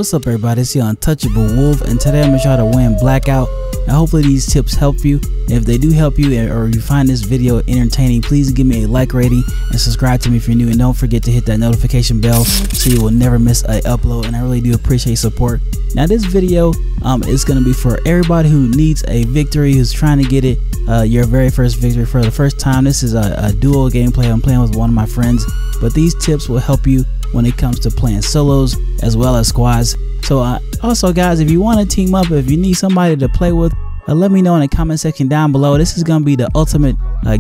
what's up everybody, it's the Untouchable Wolf, and today I'm gonna try to win Blackout. Now hopefully these tips help you. If they do help you, or you find this video entertaining, please give me a like rating and subscribe to me if you're new, and don't forget to hit that notification bell so you will never miss an upload, and I really do appreciate support. Now this video is gonna be for everybody who needs a victory, who's trying to get it your very first victory for the first time. This is a duo gameplay. I'm playing with one of my friends, but these tips will help you when it comes to playing solos as well as squads. So also guys, if you want to team up, if you need somebody to play with, let me know in the comment section down below. This is gonna be the ultimate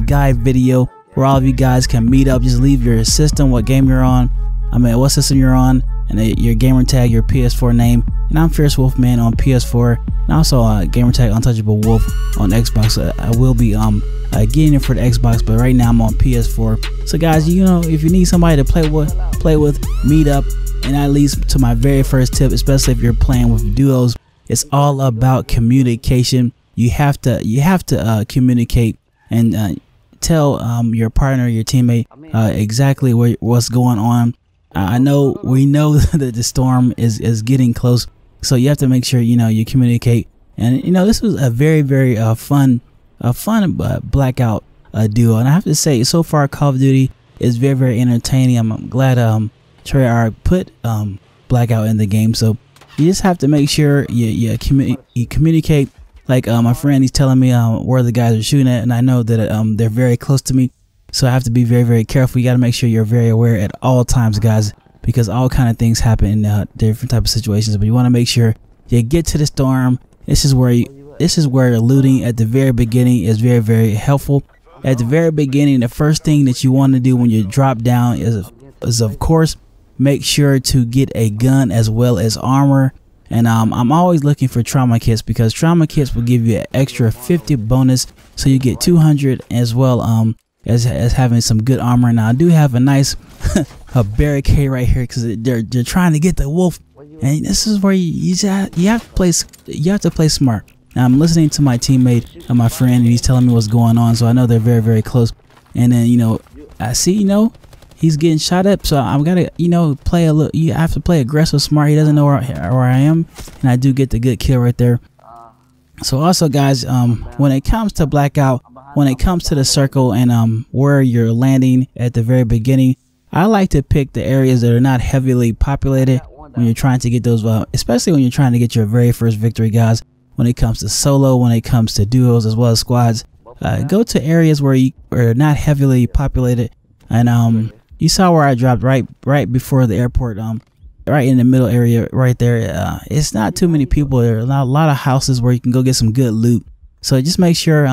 guide video where all of you guys can meet up. Just leave your system, what game you're on, what system you're on, and your gamer tag, your PS4 name. And I'm Fierce Wolfman on PS4, and also gamer tag Untouchable Wolf on Xbox. I will be getting it for the Xbox, but right now I'm on PS4. So guys, you know, if you need somebody to play with, meet up. And that leads to my very first tip, especially if you're playing with duos. It's all about communication. You have to communicate and tell your partner, your teammate, exactly what's going on. We know that the storm is getting close, so you have to make sure you communicate. And this was a very fun Blackout duo, and I have to say, so far Call of Duty is very entertaining. I'm glad Treyarch put Blackout in the game. So you just have to make sure you communicate. Like my friend, he's telling me where the guys are shooting at, and I know that they're very close to me, so I have to be very careful. You got to make sure you're very aware at all times, guys, because all kind of things happen in different type of situations. But you want to make sure you get to the storm. This is where looting at the very beginning is very helpful. At the very beginning, the first thing that you want to do when you drop down is of course make sure to get a gun as well as armor. And I'm always looking for trauma kits, because trauma kits will give you an extra 50 bonus, so you get 200 as well as having some good armor. Now I do have a nice a barricade right here, because they're trying to get the wolf, and this is where you have to play smart. Now I'm listening to my teammate, my friend, and he's telling me what's going on, so I know they're very close. And then I see he's getting shot up, so I'm gotta play a little. You have to play aggressive, smart. He doesn't know where I am, and I do get the good kill right there. So also guys, when it comes to Blackout, when it comes to the circle and where you're landing at the very beginning, I like to pick the areas that are not heavily populated when you're trying to get those, especially when you're trying to get your very first victory, guys. When it comes to solo, when it comes to duos as well as squads, go to areas where you are not heavily populated. And you saw where I dropped right before the airport, right in the middle area right there. It's not too many people. There are a lot of houses where you can go get some good loot. So just make sure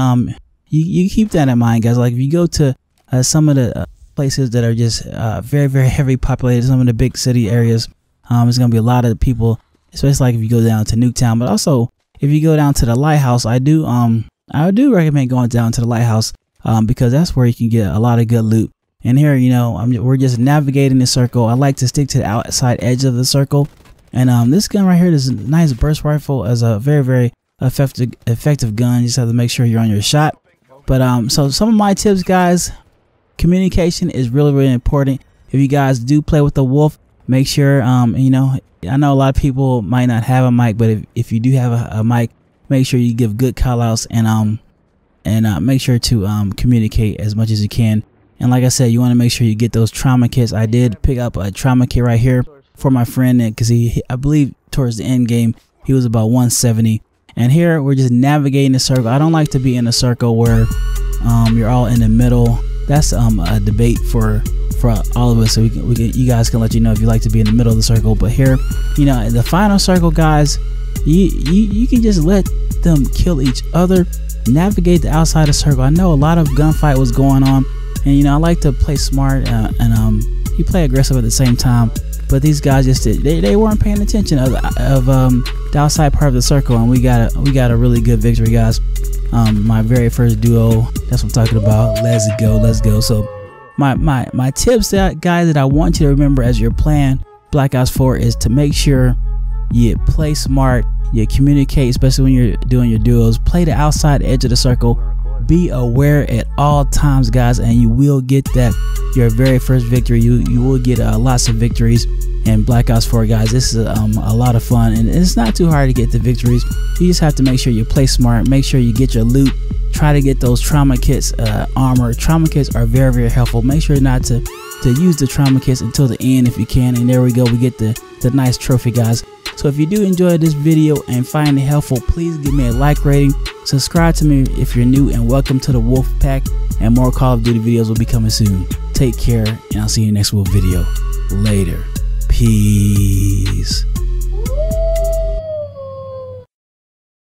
you keep that in mind, guys. Like if you go to some of the places that are just very heavily populated, some of the big city areas, there's gonna be a lot of people, especially like if you go down to Nuketown. But also if you go down to the lighthouse, I do recommend going down to the lighthouse, because that's where you can get a lot of good loot. And here, we're just navigating the circle. I like to stick to the outside edge of the circle. And this gun right here, this nice burst rifle, is a very effective gun. You just have to make sure you're on your shot. But so some of my tips, guys, communication is really important. If you guys do play with the wolf, make sure I know a lot of people might not have a mic, but if you do have a mic, make sure you give good call outs and make sure to communicate as much as you can. And like I said, you want to make sure you get those trauma kits. I did pick up a trauma kit right here for my friend, because I believe towards the end game he was about 170. And here we're just navigating the circle. I don't like to be in a circle where you're all in the middle. That's a debate for all of us, so you guys can let you know if you like to be in the middle of the circle. But here, in the final circle, guys, you can just let them kill each other, navigate the outside of the circle. I know a lot of gunfight was going on, and I like to play smart and you play aggressive at the same time. But these guys just they weren't paying attention of the outside part of the circle, and we got a really good victory, guys. My very first duo, that's what I'm talking about. Let's go. So my tips, guys, that I want you to remember as you're playing Black Ops 4 is to make sure you play smart, you communicate, especially when you're doing your duos. Play the outside edge of the circle. Be aware at all times, guys, and you will get that your very first victory. You will get lots of victories in Black Ops 4, guys. This is a lot of fun, and it's not too hard to get the victories. You just have to make sure you play smart, make sure you get your loot, try to get those trauma kits, armor. Trauma kits are very, very helpful. Make sure not to use the trauma kits until the end if you can. And there we go, we get the nice trophy, guys. So if you do enjoy this video and find it helpful, please give me a like rating, subscribe to me if you're new, and welcome to the Wolf Pack. And more Call of Duty videos will be coming soon. Take care, and I'll see you in the next Wolf video. Later. Peace.